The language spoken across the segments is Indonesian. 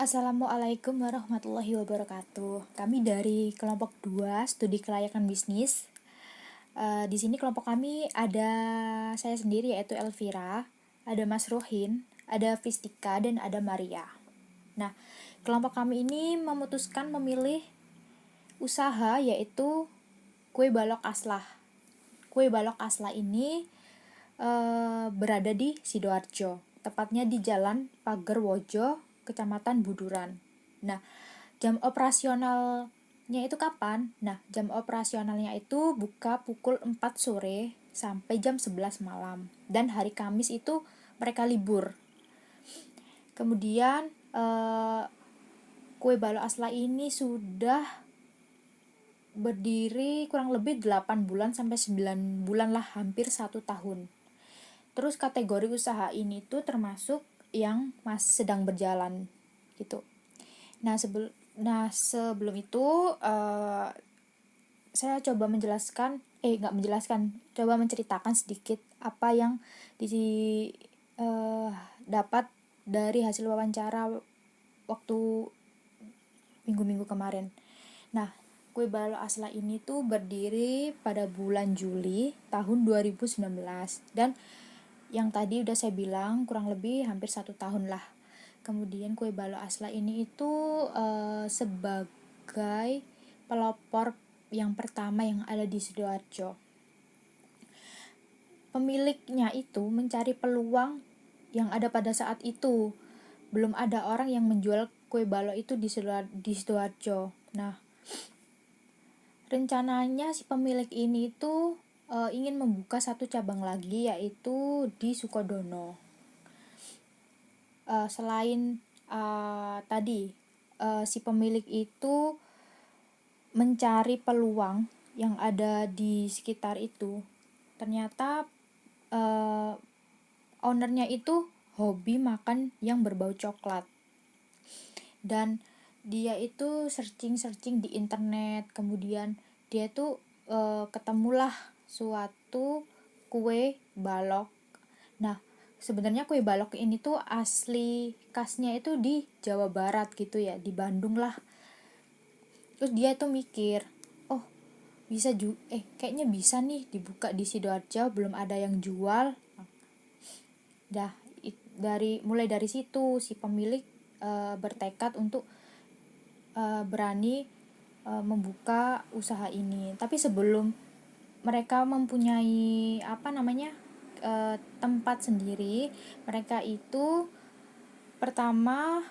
Assalamualaikum warahmatullahi wabarakatuh. Kami dari kelompok 2 studi kelayakan bisnis. Di sini kelompok kami ada saya sendiri yaitu Elvira, ada Mas Rohin, ada Fistika, dan ada Maria. Nah, kelompok kami ini memutuskan memilih usaha yaitu kue balok aslah. Kue balok aslah ini berada di Sidoarjo, tepatnya di Jalan Pagerwojo, Kecamatan Buduran. Nah, jam operasionalnya itu kapan? Nah, jam operasionalnya itu buka pukul 4 sore sampai jam 11 malam. Dan hari Kamis itu mereka libur. Kemudian kue balok aslah ini sudah berdiri kurang lebih 8 bulan sampai 9 bulan lah, hampir 1 tahun. Terus kategori usaha ini tuh termasuk yang masih sedang berjalan gitu. Nah, sebelum itu saya coba coba menceritakan sedikit apa yang dapat dari hasil wawancara waktu minggu-minggu kemarin. Nah, kue balok aslah ini tuh berdiri pada bulan Juli tahun 2019 dan yang tadi udah saya bilang kurang lebih hampir 1 tahun lah. Kemudian kue balok aslah ini itu sebagai pelopor yang pertama yang ada di Sidoarjo. Pemiliknya itu mencari peluang yang ada pada saat itu. Belum ada orang yang menjual kue balok itu di Sidoarjo. Nah, rencananya si pemilik ini itu ingin membuka satu cabang lagi yaitu di Sukodono. Selain tadi si pemilik itu mencari peluang yang ada di sekitar itu, ternyata ownernya itu hobi makan yang berbau coklat, dan dia itu searching di internet. Kemudian dia tuh ketemulah suatu kue balok. Nah, sebenarnya kue balok ini tuh asli khasnya itu di Jawa Barat gitu ya, di Bandung lah. Terus dia tuh mikir, oh kayaknya bisa nih dibuka di Sidoarjo, belum ada yang jual. Dah mulai dari situ si pemilik bertekad untuk berani membuka usaha ini. Tapi sebelum mereka mempunyai tempat sendiri, mereka itu pertama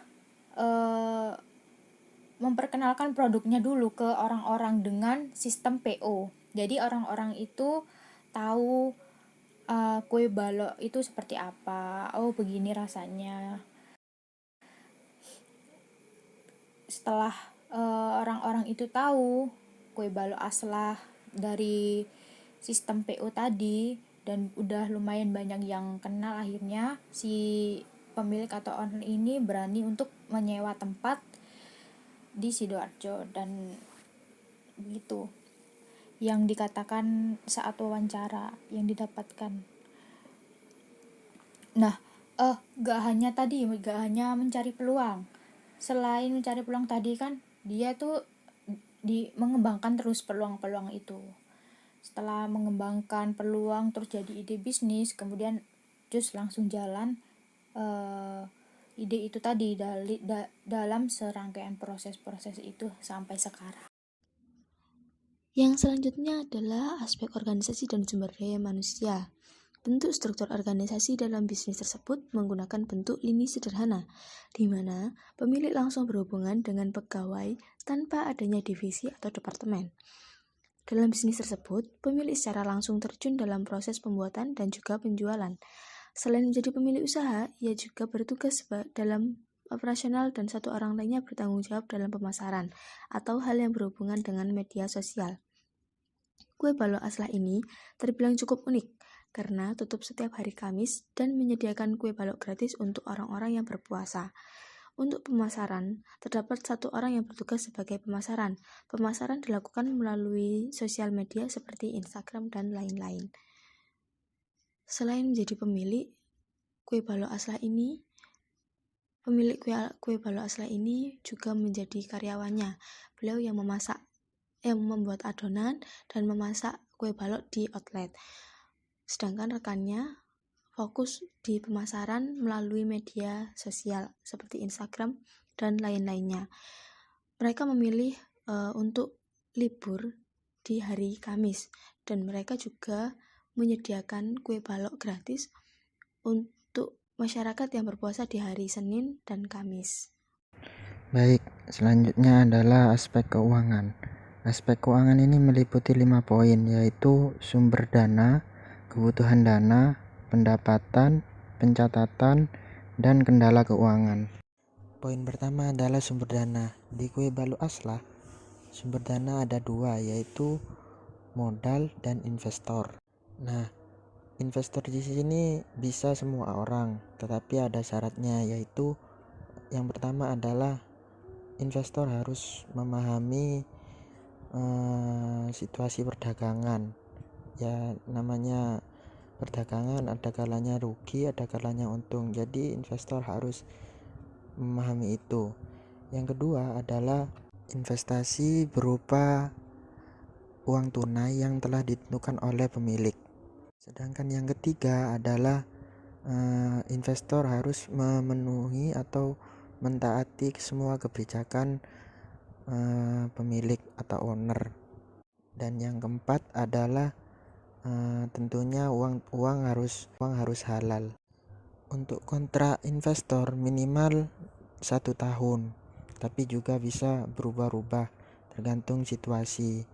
memperkenalkan produknya dulu ke orang-orang dengan sistem PO. Jadi orang-orang itu tahu kue balok itu seperti apa. Oh, begini rasanya. Setelah orang-orang itu tahu kue balok aslah dari sistem PO tadi dan udah lumayan banyak yang kenal, akhirnya si pemilik atau owner ini berani untuk menyewa tempat di Sidoarjo. Dan begitu yang dikatakan saat wawancara yang didapatkan. Nah, gak hanya mencari peluang. Selain mencari peluang tadi kan, dia tuh mengembangkan terus peluang-peluang itu. Setelah mengembangkan peluang terus jadi ide bisnis, kemudian just langsung jalan ide itu tadi dalam serangkaian proses-proses itu sampai sekarang. Yang selanjutnya adalah aspek organisasi dan sumber daya manusia. Bentuk struktur organisasi dalam bisnis tersebut menggunakan bentuk lini sederhana, di mana pemilik langsung berhubungan dengan pegawai tanpa adanya divisi atau departemen. Dalam bisnis tersebut, pemilik secara langsung terjun dalam proses pembuatan dan juga penjualan. Selain menjadi pemilik usaha, ia juga bertugas dalam operasional dan satu orang lainnya bertanggung jawab dalam pemasaran atau hal yang berhubungan dengan media sosial. Kue balok aslah ini terbilang cukup unik karena tutup setiap hari Kamis dan menyediakan kue balok gratis untuk orang-orang yang berpuasa. Untuk pemasaran, terdapat satu orang yang bertugas sebagai pemasaran. Pemasaran dilakukan melalui sosial media seperti Instagram dan lain-lain. Selain menjadi pemilik kue balok aslah ini, Pemilik kue balok Aslah ini juga menjadi karyawannya. Beliau yang membuat adonan dan memasak kue balok di outlet. Sedangkan rekannya fokus di pemasaran melalui media sosial seperti Instagram dan lain-lainnya. Mereka memilih untuk libur di hari Kamis dan mereka juga menyediakan kue balok gratis untuk masyarakat yang berpuasa di hari Senin dan Kamis. Baik, selanjutnya adalah aspek keuangan. Aspek keuangan ini meliputi 5 poin, yaitu sumber dana, kebutuhan dana, pendapatan, pencatatan, dan kendala keuangan. Poin pertama adalah sumber dana. Di kue balok Aslah, sumber dana ada 2, yaitu modal dan investor. Nah, investor di sini bisa semua orang, tetapi ada syaratnya, yaitu yang pertama adalah investor harus memahami situasi perdagangan. Ya, namanya perdagangan ada kalanya rugi, ada kalanya untung. Jadi investor harus memahami itu. Yang kedua adalah investasi berupa uang tunai yang telah ditentukan oleh pemilik. Sedangkan yang ketiga adalah investor harus memenuhi atau mentaati semua kebijakan pemilik atau owner. Dan yang keempat adalah tentunya uang harus halal. Untuk kontrak investor minimal 1 tahun, tapi juga bisa berubah-ubah tergantung situasi.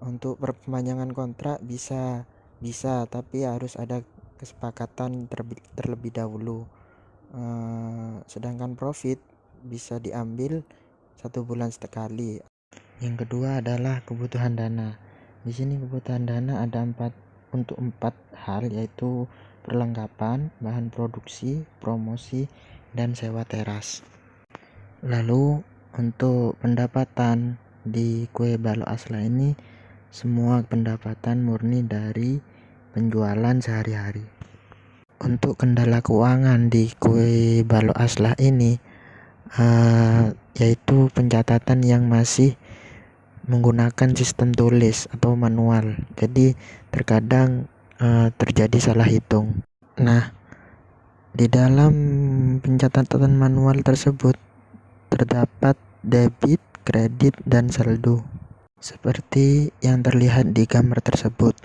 Untuk perpanjangan kontrak bisa, tapi harus ada kesepakatan terlebih dahulu. Sedangkan profit bisa diambil 1 bulan sekali. Yang kedua adalah kebutuhan dana. Di sini kebutuhan dana ada 4 hal, yaitu perlengkapan, bahan produksi, promosi, dan sewa teras. Lalu untuk pendapatan di kue balok Aslah ini, semua pendapatan murni dari penjualan sehari-hari. Untuk kendala keuangan di kue balok Aslah ini yaitu pencatatan yang masih menggunakan sistem tulis atau manual. Jadi terkadang terjadi salah hitung. Nah, di dalam pencatatan manual tersebut terdapat debit, kredit, dan saldo seperti yang terlihat di gambar tersebut.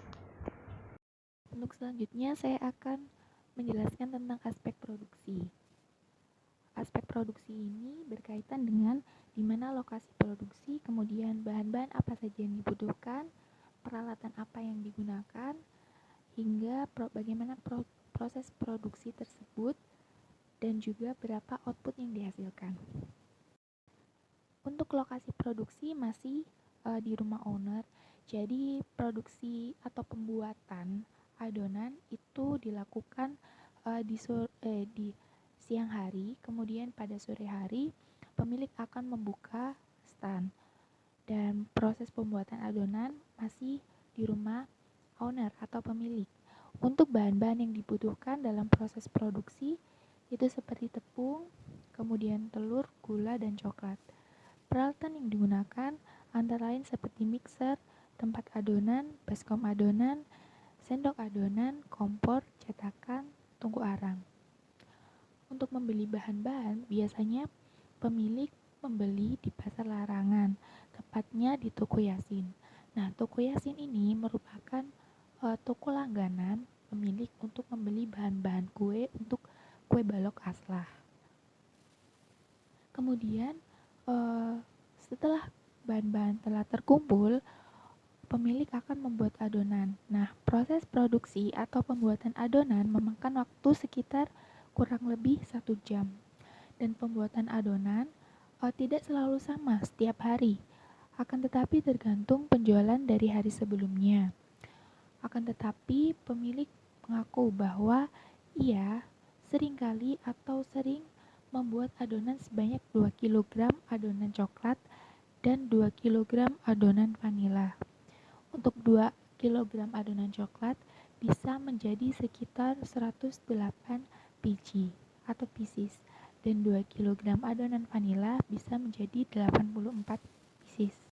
Untuk selanjutnya saya akan menjelaskan tentang aspek produksi. Aspek produksi ini berkaitan dengan di mana lokasi produksi, kemudian bahan-bahan apa saja yang dibutuhkan, peralatan apa yang digunakan, hingga bagaimana proses produksi tersebut, dan juga berapa output yang dihasilkan. Untuk lokasi produksi masih di rumah owner, jadi produksi atau pembuatan adonan itu dilakukan di siang hari, kemudian pada sore hari pemilik akan membuka stand dan proses pembuatan adonan masih di rumah owner atau pemilik. Untuk bahan-bahan yang dibutuhkan dalam proses produksi itu seperti tepung, kemudian telur, gula, dan coklat. Peralatan yang digunakan antara lain seperti mixer, tempat adonan, baskom adonan, sendok adonan, kompor, cetakan, tungku arang. Untuk membeli bahan-bahan, biasanya pemilik membeli di pasar larangan, tepatnya di Toko Yasin. Nah, Toko Yasin ini merupakan toko langganan pemilik untuk membeli bahan-bahan kue untuk kue balok Aslah. Kemudian, setelah bahan-bahan telah terkumpul, pemilik akan membuat adonan. Nah, proses produksi atau pembuatan adonan memakan waktu sekitar kurang lebih 1 jam. Dan pembuatan adonan tidak selalu sama setiap hari, akan tetapi tergantung penjualan dari hari sebelumnya. Akan tetapi pemilik mengaku bahwa ia sering membuat adonan sebanyak 2 kg adonan coklat dan 2 kg adonan vanila. Untuk 2 kg adonan coklat bisa menjadi sekitar 108 biji atau pieces, dan 2 kg adonan vanila bisa menjadi 84 pieces.